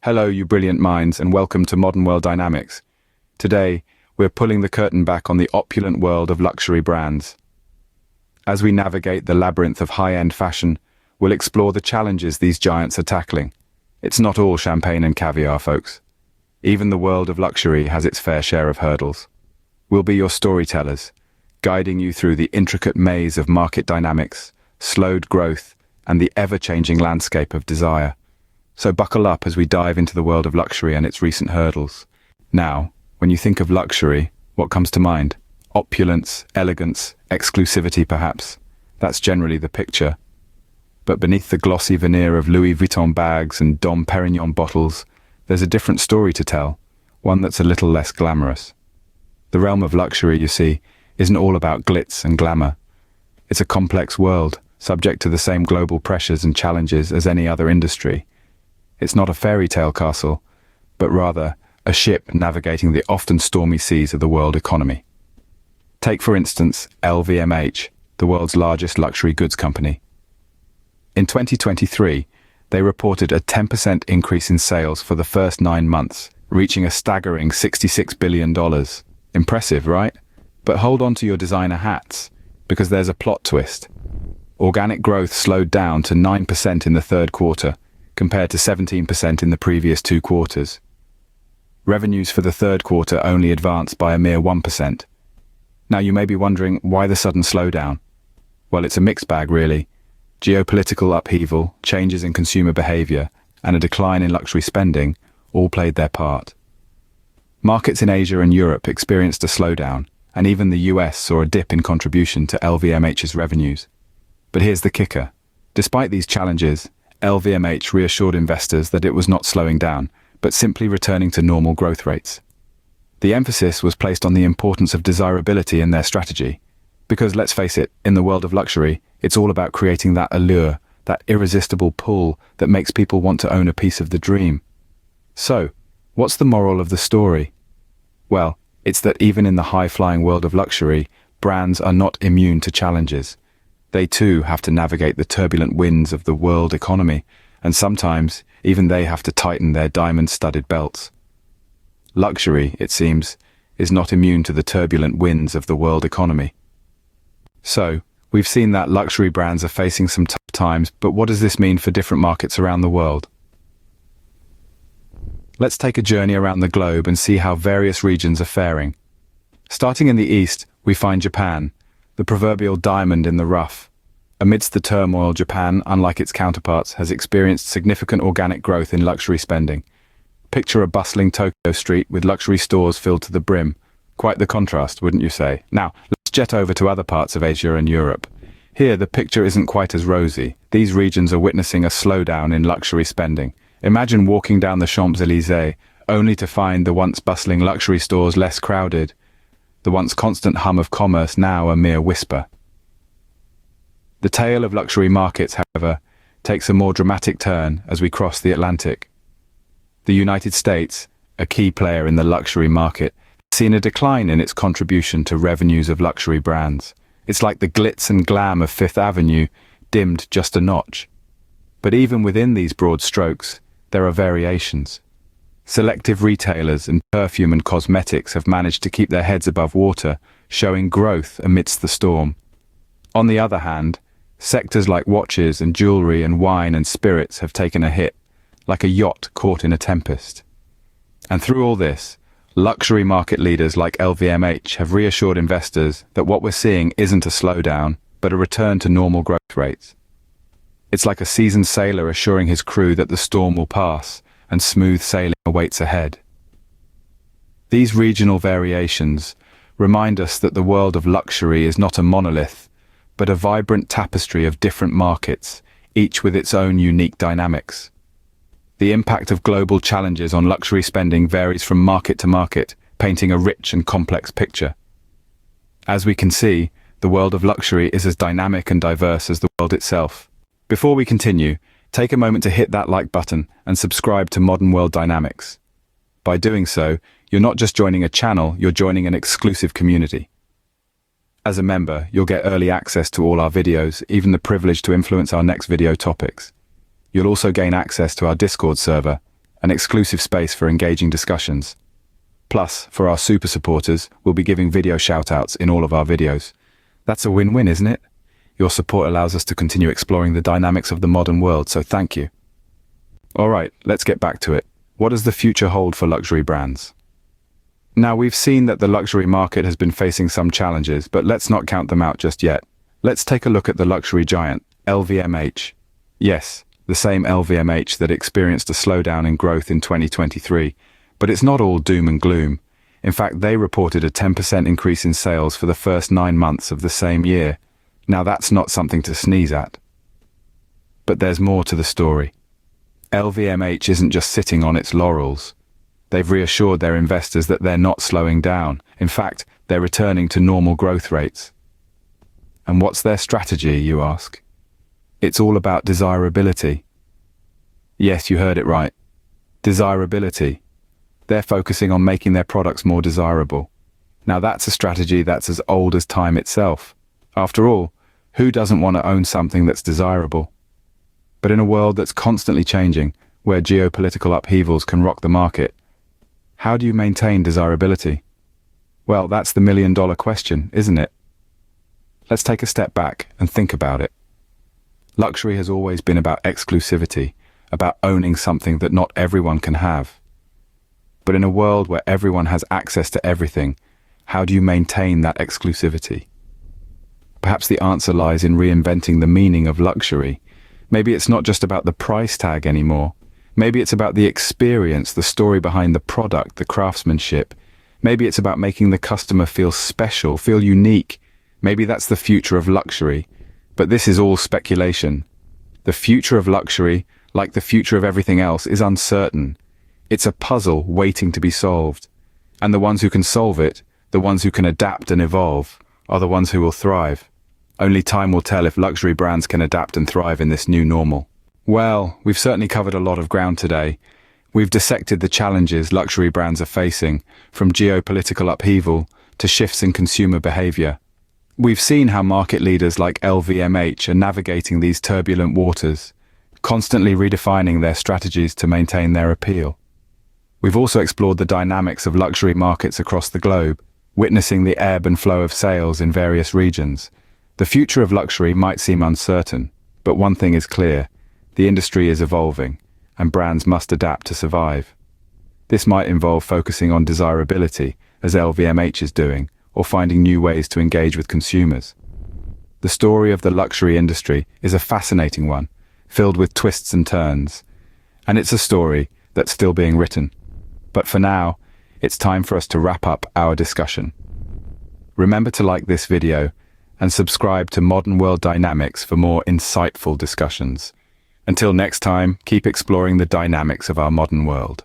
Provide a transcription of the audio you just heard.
Hello, you brilliant minds, and welcome to Modern World Dynamics. Today, we're pulling the curtain back on the opulent world of luxury brands. As we navigate the labyrinth of high-end fashion, we'll explore the challenges these giants are tackling. It's not all champagne and caviar, folks. Even the world of luxury has its fair share of hurdles. We'll be your storytellers, guiding you through the intricate maze of market dynamics, slowed growth, and the ever-changing landscape of desire. So buckle up as we dive into the world of luxury and its recent hurdles. Now, when you think of luxury, what comes to mind? Opulence, elegance, exclusivity perhaps. That's generally the picture. But beneath the glossy veneer of Louis Vuitton bags and Dom Perignon bottles, there's a different story to tell, one that's a little less glamorous. The realm of luxury, you see, isn't all about glitz and glamour. It's a complex world, subject to the same global pressures and challenges as any other industry. It's not a fairy tale castle, but rather a ship navigating the often stormy seas of the world economy. Take, for instance, LVMH, the world's largest luxury goods company. In 2023, they reported a 10% increase in sales for the first 9 months, reaching a staggering $66 billion. Impressive, right? But hold on to your designer hats, because there's a plot twist. Organic growth slowed down to 9% in the third quarter, compared to 17% in the previous 2 quarters. Revenues for the third quarter only advanced by a mere 1%. Now you may be wondering, why the sudden slowdown? Well, it's a mixed bag, really. Geopolitical upheaval, changes in consumer behavior, and a decline in luxury spending all played their part. Markets in Asia and Europe experienced a slowdown, and even the US saw a dip in contribution to LVMH's revenues. But here's the kicker. Despite these challenges, LVMH reassured investors that it was not slowing down, but simply returning to normal growth rates. The emphasis was placed on the importance of desirability in their strategy, because let's face it, in the world of luxury, it's all about creating that allure, that irresistible pull that makes people want to own a piece of the dream. So, what's the moral of the story? Well, it's that even in the high-flying world of luxury, brands are not immune to challenges. They too have to navigate the turbulent winds of the world economy, and sometimes even they have to tighten their diamond-studded belts. Luxury, it seems, is not immune to the turbulent winds of the world economy. So, we've seen that luxury brands are facing some tough times, but what does this mean for different markets around the world? Let's take a journey around the globe and see how various regions are faring. Starting in the east, we find Japan, the proverbial diamond in the rough. Amidst the turmoil, Japan, unlike its counterparts, has experienced significant organic growth in luxury spending. Picture a bustling Tokyo street with luxury stores filled to the brim. Quite the contrast, wouldn't you say? Now, let's jet over to other parts of Asia and Europe. Here, the picture isn't quite as rosy. These regions are witnessing a slowdown in luxury spending. Imagine walking down the Champs-Élysées, only to find the once bustling luxury stores less crowded. The once constant hum of commerce now a mere whisper. The tale of luxury markets, however, takes a more dramatic turn as we cross the Atlantic. The United States, a key player in the luxury market, has seen a decline in its contribution to revenues of luxury brands. It's like the glitz and glam of Fifth Avenue, dimmed just a notch. But even within these broad strokes, there are variations. Selective retailers in perfume and cosmetics have managed to keep their heads above water, showing growth amidst the storm. On the other hand, sectors like watches and jewelry and wine and spirits have taken a hit, like a yacht caught in a tempest. And through all this, luxury market leaders like LVMH have reassured investors that what we're seeing isn't a slowdown, but a return to normal growth rates. It's like a seasoned sailor assuring his crew that the storm will pass and smooth sailing awaits ahead. These regional variations remind us that the world of luxury is not a monolith, but a vibrant tapestry of different markets, each with its own unique dynamics. The impact of global challenges on luxury spending varies from market to market, painting a rich and complex picture. As we can see, the world of luxury is as dynamic and diverse as the world itself. Before we continue, take a moment to hit that like button and subscribe to Modern World Dynamics. By doing so, you're not just joining a channel, you're joining an exclusive community. As a member, you'll get early access to all our videos, even the privilege to influence our next video topics. You'll also gain access to our Discord server, an exclusive space for engaging discussions. Plus, for our super supporters, we'll be giving video shoutouts in all of our videos. That's a win-win, isn't it? Your support allows us to continue exploring the dynamics of the modern world, so thank you. All right, let's get back to it. What does the future hold for luxury brands? Now, we've seen that the luxury market has been facing some challenges, but let's not count them out just yet. Let's take a look at the luxury giant, LVMH. Yes, the same LVMH that experienced a slowdown in growth in 2023, but it's not all doom and gloom. In fact, they reported a 10% increase in sales for the first 9 months of the same year. Now, that's not something to sneeze at. But there's more to the story. LVMH isn't just sitting on its laurels. They've reassured their investors that they're not slowing down. In fact, they're returning to normal growth rates. And what's their strategy, you ask? It's all about desirability. Yes, you heard it right. Desirability. They're focusing on making their products more desirable. Now, that's a strategy that's as old as time itself. After all, who doesn't want to own something that's desirable? But in a world that's constantly changing, where geopolitical upheavals can rock the market, how do you maintain desirability? Well, that's the million-dollar question, isn't it? Let's take a step back and think about it. Luxury has always been about exclusivity, about owning something that not everyone can have. But in a world where everyone has access to everything, how do you maintain that exclusivity? Perhaps the answer lies in reinventing the meaning of luxury. Maybe it's not just about the price tag anymore. Maybe it's about the experience, the story behind the product, the craftsmanship. Maybe it's about making the customer feel special, feel unique. Maybe that's the future of luxury. But this is all speculation. The future of luxury, like the future of everything else, is uncertain. It's a puzzle waiting to be solved. And the ones who can solve it, the ones who can adapt and evolve, are the ones who will thrive. Only time will tell if luxury brands can adapt and thrive in this new normal. Well, we've certainly covered a lot of ground today. We've dissected the challenges luxury brands are facing, from geopolitical upheaval to shifts in consumer behavior. We've seen how market leaders like LVMH are navigating these turbulent waters, constantly redefining their strategies to maintain their appeal. We've also explored the dynamics of luxury markets across the globe, witnessing the ebb and flow of sales in various regions. The future of luxury might seem uncertain, but one thing is clear: the industry is evolving, and brands must adapt to survive. This might involve focusing on desirability, as LVMH is doing, or finding new ways to engage with consumers. The story of the luxury industry is a fascinating one, filled with twists and turns, and it's a story that's still being written. But for now, it's time for us to wrap up our discussion. Remember to like this video and subscribe to Modern World Dynamics for more insightful discussions. Until next time, keep exploring the dynamics of our modern world.